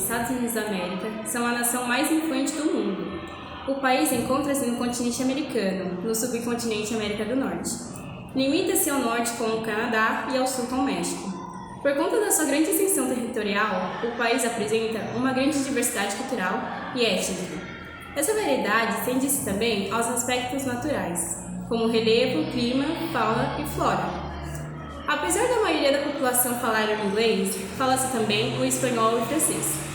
Estados Unidos da América são a nação mais influente do mundo. O país encontra-se no continente americano, no subcontinente América do Norte. Limita-se ao norte com o Canadá e ao sul com o México. Por conta da sua grande extensão territorial, o país apresenta uma grande diversidade cultural e étnica. Essa variedade estende-se também aos aspectos naturais, como relevo, clima, fauna e flora. Apesar da maioria da população falar o inglês, fala-se também o espanhol e o francês.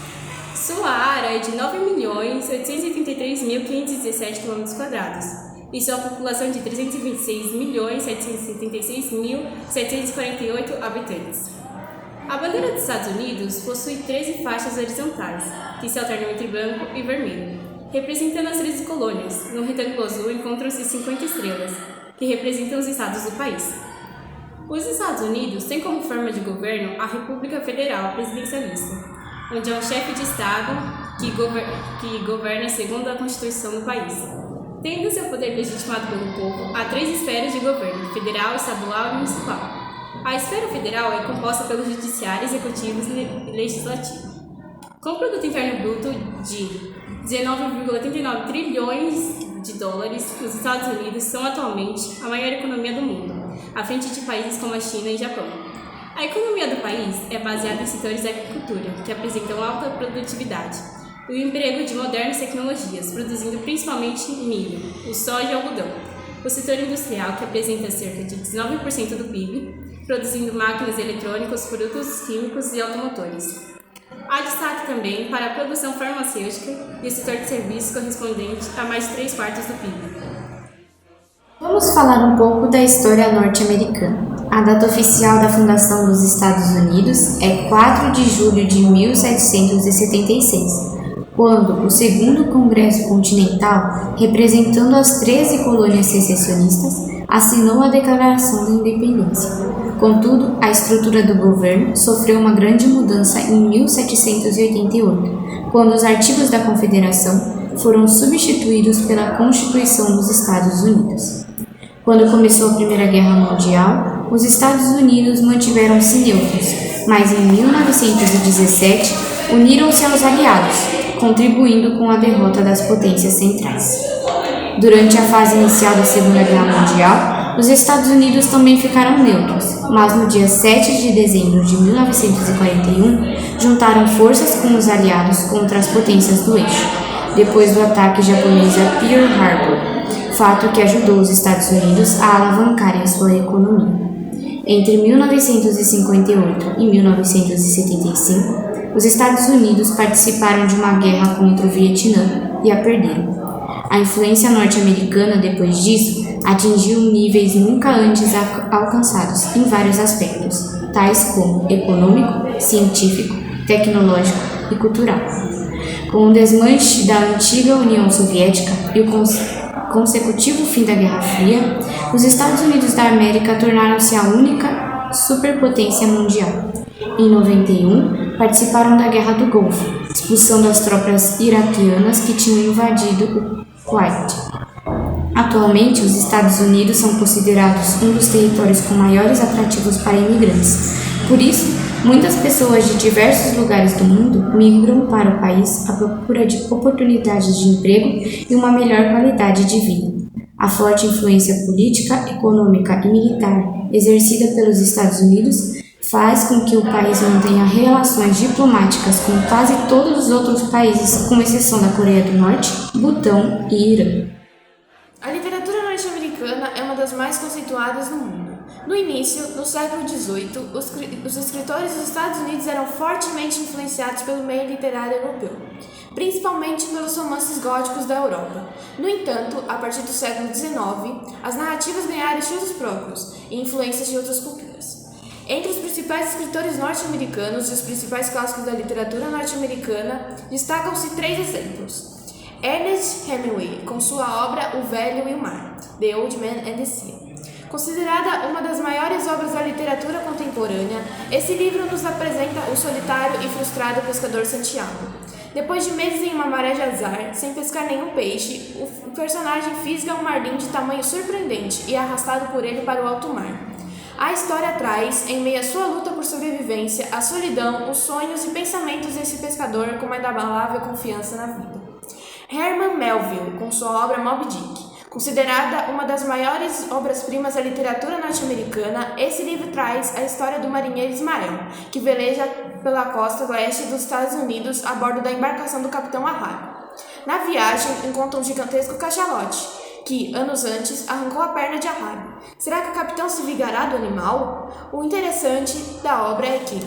Sua área é de 9.883.517 km² e sua população de 326.776.748 habitantes. A bandeira dos Estados Unidos possui 13 faixas horizontais, que se alternam entre branco e vermelho, representando as 13 colônias. No retângulo azul encontram-se 50 estrelas, que representam os estados do país. Os Estados Unidos têm como forma de governo a República Federal Presidencialista, onde é o chefe de Estado que governa segundo a Constituição do país. Tendo seu poder legitimado pelo povo, há 3 esferas de governo: federal, estadual e municipal. A esfera federal é composta pelo judiciário, executivo e legislativo. Com o produto interno bruto de 19,89 trilhões de dólares, os Estados Unidos são atualmente a maior economia do mundo, à frente de países como a China e Japão. A economia do país é baseada em setores da agricultura, que apresentam alta produtividade, e o emprego de modernas tecnologias, produzindo principalmente milho, o soja e o algodão. O setor industrial, que apresenta cerca de 19% do PIB, produzindo máquinas eletrônicas, produtos químicos e automotores. Há destaque também para a produção farmacêutica e o setor de serviços correspondente a mais de 3/4 do PIB. Vamos falar um pouco da história norte-americana. A data oficial da fundação dos Estados Unidos é 4 de julho de 1776, quando o Segundo Congresso Continental, representando as 13 colônias secessionistas, assinou a Declaração da Independência. Contudo, a estrutura do governo sofreu uma grande mudança em 1788, quando os artigos da Confederação foram substituídos pela Constituição dos Estados Unidos. Quando começou a Primeira Guerra Mundial, os Estados Unidos mantiveram-se neutros, mas em 1917 uniram-se aos aliados, contribuindo com a derrota das potências centrais. Durante a fase inicial da Segunda Guerra Mundial, os Estados Unidos também ficaram neutros, mas no dia 7 de dezembro de 1941, juntaram forças com os aliados contra as potências do eixo, depois do ataque japonês a Pearl Harbor, fato que ajudou os Estados Unidos a alavancarem sua economia. Entre 1958 e 1975, os Estados Unidos participaram de uma guerra contra o Vietnã e a perderam. A influência norte-americana, depois disso, atingiu níveis nunca antes alcançados em vários aspectos, tais como econômico, científico, tecnológico e cultural. Com o desmanche da antiga União Soviética e o consecutivo fim da Guerra Fria, os Estados Unidos da América tornaram-se a única superpotência mundial. Em 91, participaram da Guerra do Golfo, expulsando as tropas iraquianas que tinham invadido o Kuwait. Atualmente, os Estados Unidos são considerados um dos territórios com maiores atrativos para imigrantes. Por isso, muitas pessoas de diversos lugares do mundo migram para o país à procura de oportunidades de emprego e uma melhor qualidade de vida. A forte influência política, econômica e militar exercida pelos Estados Unidos faz com que o país mantenha relações diplomáticas com quase todos os outros países, com exceção da Coreia do Norte, Butão e Irã. A literatura norte-americana é uma das mais conceituadas no mundo. No início, no século XVIII, os escritores dos Estados Unidos eram fortemente influenciados pelo meio literário europeu, principalmente pelos romances góticos da Europa. No entanto, a partir do século XIX, as narrativas ganharam estilos próprios e influências de outras culturas. Entre os principais escritores norte-americanos e os principais clássicos da literatura norte-americana, destacam-se 3 exemplos. Ernest Hemingway, com sua obra O Velho e o Mar, The Old Man and the Sea. Considerada uma das maiores obras da literatura contemporânea, esse livro nos apresenta o solitário e frustrado pescador Santiago. Depois de meses em uma maré de azar, sem pescar nenhum peixe, o personagem fisga um marlim de tamanho surpreendente e é arrastado por ele para o alto mar. A história traz, em meio à sua luta por sobrevivência, a solidão, os sonhos e pensamentos desse pescador com uma inabalável confiança na vida. Herman Melville, com sua obra Moby Dick. Considerada uma das maiores obras-primas da literatura norte-americana, esse livro traz a história do marinheiro Ismael, que veleja pela costa leste dos Estados Unidos a bordo da embarcação do capitão Ahab. Na viagem, encontra um gigantesco cachalote, que, anos antes, arrancou a perna de Ahab. Será que o capitão se vingará do animal? O interessante da obra é que,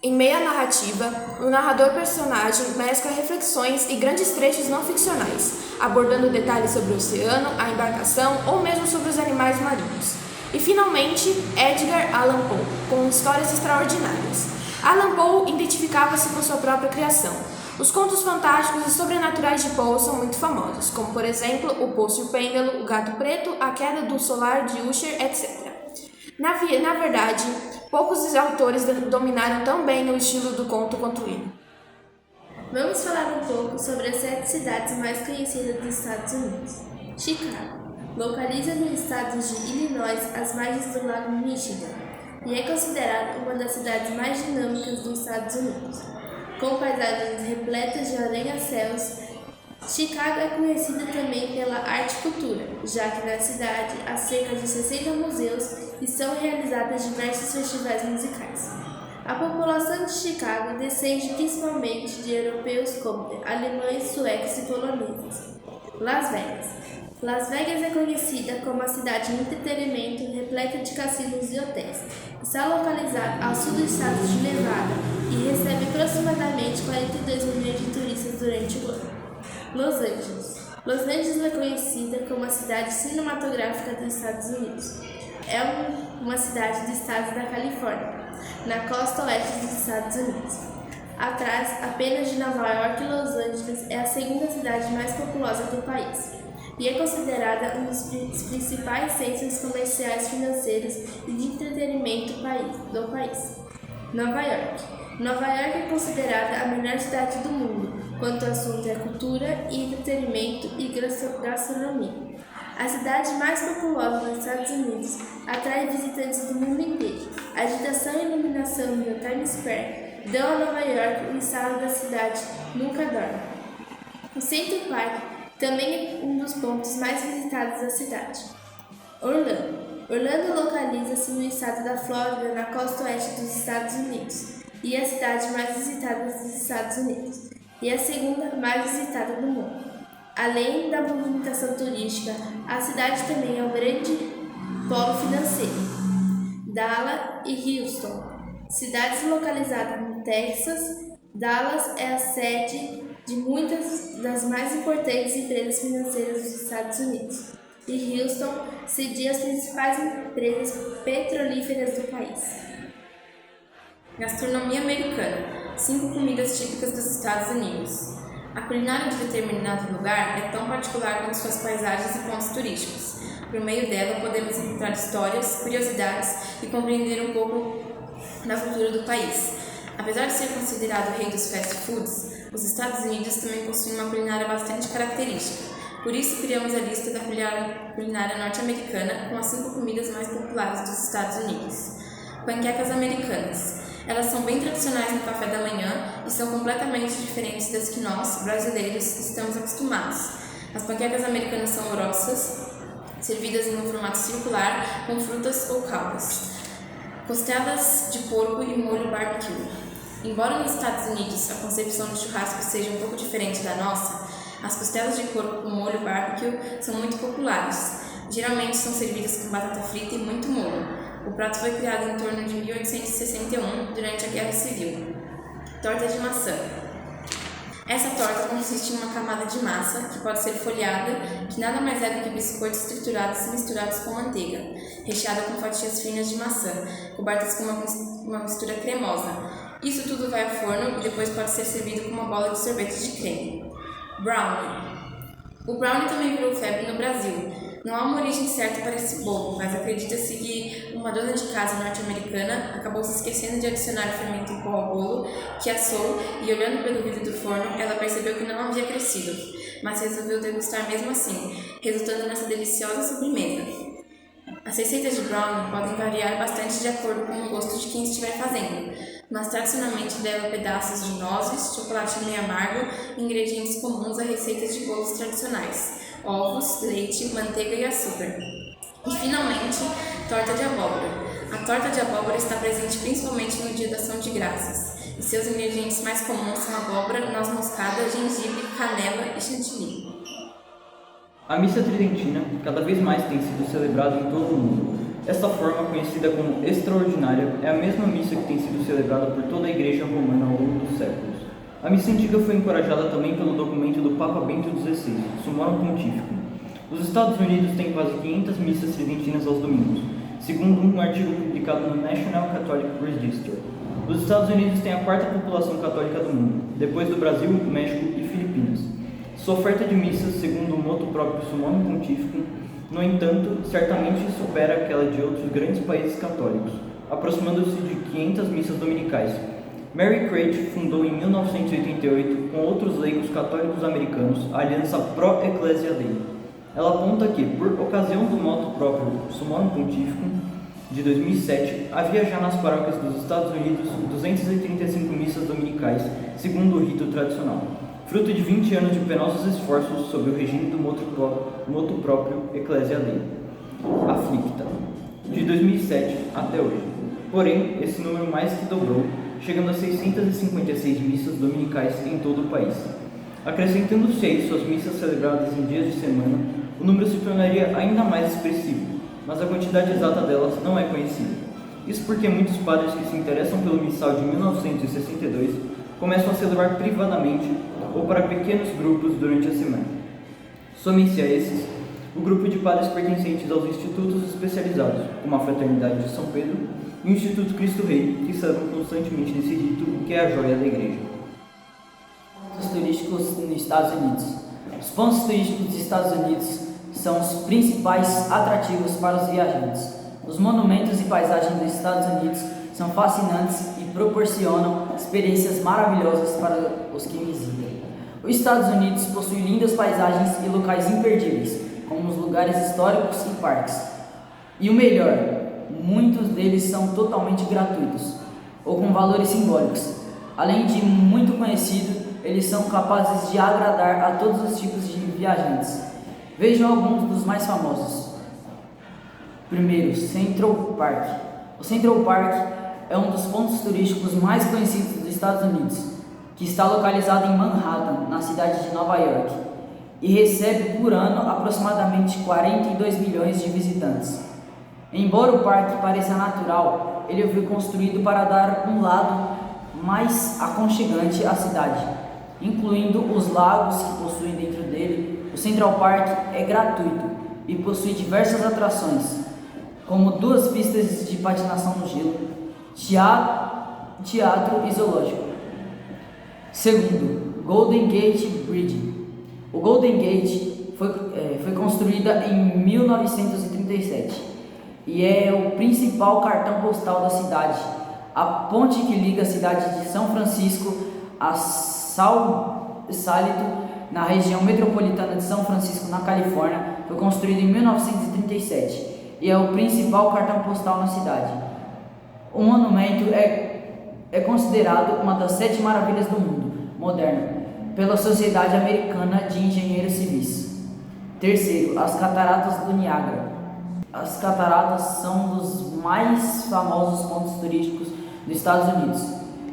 em meio à narrativa, o narrador-personagem mescla reflexões e grandes trechos não ficcionais, abordando detalhes sobre o oceano, a embarcação ou mesmo sobre os animais marinhos. E, finalmente, Edgar Allan Poe, com histórias extraordinárias. Allan Poe identificava-se com sua própria criação. Os contos fantásticos e sobrenaturais de Poe são muito famosos, como, por exemplo, O Poço e o Pêndulo, O Gato Preto, A Queda do Solar de Usher, etc. Na verdade, poucos autores dominaram tão bem o estilo do conto quanto ele. Vamos falar um pouco sobre as 7 cidades mais conhecidas dos Estados Unidos. Chicago localiza no estado de Illinois, às margens do lago Michigan, e é considerada uma das cidades mais dinâmicas dos Estados Unidos. Com paisagens repletas de arranha-céus, Chicago é conhecida também pela arte e cultura, já que na cidade há cerca de 60 museus e são realizados diversos festivais musicais. A população de Chicago descende principalmente de europeus como alemães, suecos e poloneses. Las Vegas. Las Vegas é conhecida como a cidade de entretenimento repleta de cassinos e hotéis. Está localizada ao sul do estado de Nevada e recebe aproximadamente 42 milhões de turistas durante o ano. Los Angeles. Los Angeles é conhecida como a cidade cinematográfica dos Estados Unidos. É uma cidade do estado da Califórnia, na costa oeste dos Estados Unidos. Atrás apenas de Nova York, Los Angeles é a segunda cidade mais populosa do país e é considerada um dos principais centros comerciais, financeiros e de entretenimento do país. Nova York. Nova York é considerada a melhor cidade do mundo quanto ao assunto é cultura e entretenimento e gastronomia. A cidade mais populosa dos Estados Unidos atrai visitantes do mundo inteiro. A agitação e iluminação no Times Square dão a Nova York o estado da cidade nunca dorme. O Central Park também é um dos pontos mais visitados da cidade. Orlando. Orlando localiza-se no estado da Flórida, na costa oeste dos Estados Unidos, e é a cidade mais visitada dos Estados Unidos, e a segunda mais visitada do mundo. Além da movimentação turística, a cidade também é um grande polo financeiro. Dallas e Houston. Cidades localizadas no Texas, Dallas é a sede de muitas das mais importantes empresas financeiras dos Estados Unidos, e Houston cedia as principais empresas petrolíferas do país. Gastronomia americana. 5 comidas típicas dos Estados Unidos. A culinária de determinado lugar é tão particular quanto suas paisagens e pontos turísticos. Por meio dela, podemos encontrar histórias, curiosidades e compreender um pouco da cultura do país. Apesar de ser considerado o rei dos fast foods, os Estados Unidos também possuem uma culinária bastante característica. Por isso, criamos a lista da culinária norte-americana com as 5 comidas mais populares dos Estados Unidos. Panquecas americanas. Elas são bem tradicionais no café da manhã e são completamente diferentes das que nós, brasileiros, estamos acostumados. As panquecas americanas são grossas, servidas em um formato circular, com frutas ou caldas. Costelas de porco e molho barbecue. Embora nos Estados Unidos a concepção de churrasco seja um pouco diferente da nossa, as costelas de porco com molho barbecue são muito populares. Geralmente são servidas com batata frita e muito molho. O prato foi criado em torno de 1861, durante a Guerra Civil. Torta de maçã. Essa torta consiste em uma camada de massa, que pode ser folhada, que nada mais é do que biscoitos triturados e misturados com manteiga, recheada com fatias finas de maçã, cobertas com uma mistura cremosa. Isso tudo vai ao forno e depois pode ser servido com uma bola de sorvete de creme. Brownie. O brownie também virou febre no Brasil. Não há uma origem certa para esse bolo, mas acredita-se que uma dona de casa norte-americana acabou se esquecendo de adicionar o fermento em pó ao bolo, que assou, e olhando pelo vidro do forno, ela percebeu que não havia crescido, mas resolveu degustar mesmo assim, resultando nessa deliciosa sobremesa. As receitas de brownie podem variar bastante de acordo com o gosto de quem estiver fazendo, mas tradicionalmente leva pedaços de nozes, chocolate meio amargo e ingredientes comuns a receitas de bolos tradicionais, ovos, leite, manteiga e açúcar. E finalmente, torta de abóbora. A torta de abóbora está presente principalmente no Dia da Ação de Graças, e seus ingredientes mais comuns são abóbora, noz moscada, gengibre, canela e chantilly. A missa tridentina cada vez mais tem sido celebrada em todo o mundo. Esta forma, conhecida como extraordinária, é a mesma missa que tem sido celebrada por toda a Igreja Romana ao longo dos séculos. A missa antiga foi encorajada também pelo documento do Papa Bento XVI, Sumorum Pontificum. Os Estados Unidos têm quase 500 missas tridentinas aos domingos, segundo um artigo publicado no National Catholic Register. Os Estados Unidos têm a quarta população católica do mundo, depois do Brasil, México e Filipinas. Sua oferta de missas, segundo o motu próprio Sumorum Pontificum, no entanto, certamente supera aquela de outros grandes países católicos, aproximando-se de 500 missas dominicais. Mary Craig fundou em 1988, com outros leigos católicos americanos, a Aliança Pro Ecclesia Dei. Ela aponta que, por ocasião do motu próprio Sumorum Pontificum de 2007, havia já nas paróquias dos Estados Unidos 235 missas dominicais, segundo o rito tradicional, fruto de 20 anos de penosos esforços sob o regime do motu próprio Ecclesia Dei, Afflicta, de 2007 até hoje. Porém, esse número mais que dobrou, chegando a 656 missas dominicais em todo o país. Acrescentando-se a isso as missas celebradas em dias de semana, o número se tornaria ainda mais expressivo, mas a quantidade exata delas não é conhecida. Isso porque muitos padres que se interessam pelo missal de 1962 começam a celebrar privadamente ou para pequenos grupos durante a semana. Some-se a esses o grupo de padres pertencentes aos institutos especializados, como a Fraternidade de São Pedro e o Instituto Cristo Rei, que celebram constantemente nesse rito, que é a joia da Igreja. Pontos turísticos nos Estados Unidos. Os pontos turísticos dos Estados Unidos são os principais atrativos para os viajantes. Os monumentos e paisagens dos Estados Unidos são fascinantes e proporcionam experiências maravilhosas para os que visitam. Os Estados Unidos possuem lindas paisagens e locais imperdíveis, como os lugares históricos e parques. E o melhor, muitos deles são totalmente gratuitos, ou com valores simbólicos. Além de muito conhecido, eles são capazes de agradar a todos os tipos de viajantes. Vejam alguns dos mais famosos. Primeiro, Central Park. O Central Park é um dos pontos turísticos mais conhecidos dos Estados Unidos, que está localizado em Manhattan, na cidade de Nova York, e recebe por ano aproximadamente 42 milhões de visitantes. Embora o parque pareça natural, ele foi construído para dar um lado mais aconchegante à cidade, incluindo os lagos que possuem dentro dele. O Central Park é gratuito e possui diversas atrações, como 2 pistas de patinação no gelo, teatro e zoológico. Segundo, Golden Gate Bridge. O Golden Gate foi construída em 1937 e é o principal cartão postal da cidade. A ponte que liga a cidade de São Francisco a Sausalito, na região metropolitana de São Francisco, na Califórnia, foi construída em 1937 e é o principal cartão postal na cidade. O monumento é considerado uma das 7 maravilhas do mundo moderno pela Sociedade Americana de Engenheiros Civis. Terceiro, as Cataratas do Niágara. As cataratas são um dos mais famosos pontos turísticos dos Estados Unidos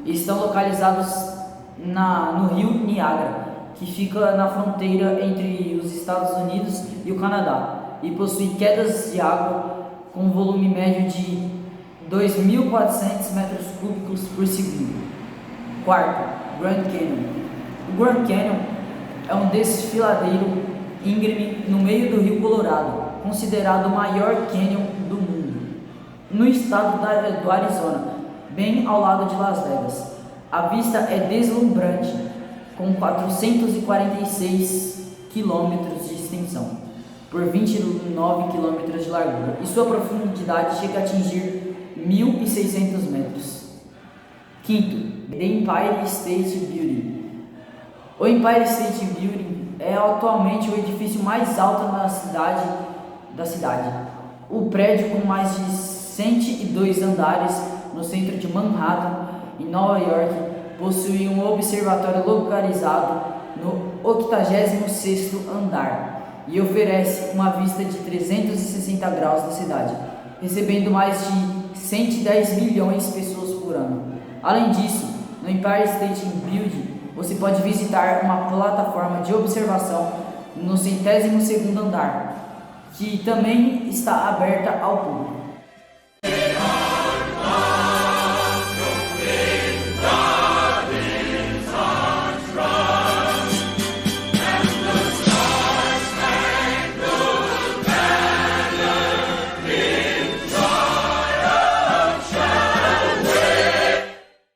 e estão localizados no rio Niágara, que fica na fronteira entre os Estados Unidos e o Canadá, e possui quedas de água com um volume médio de 2.400 metros cúbicos por segundo. Quarto, Grand Canyon. O Grand Canyon é um desfiladeiro íngreme no meio do rio Colorado, considerado o maior canyon do mundo, no estado do Arizona, bem ao lado de Las Vegas. A vista é deslumbrante, com 446 quilômetros de extensão, por 29 quilômetros de largura, e sua profundidade chega a atingir 1.600 metros. Quinto, The Empire State Building. O Empire State Building é atualmente o edifício mais alto da cidade. O prédio, com mais de 102 andares no centro de Manhattan, em Nova York, possui um observatório localizado no 86º andar e oferece uma vista de 360 graus da cidade, recebendo mais de 110 milhões de pessoas por ano. Além disso, no Empire State Building, você pode visitar uma plataforma de observação no 102º andar, que também está aberta ao público.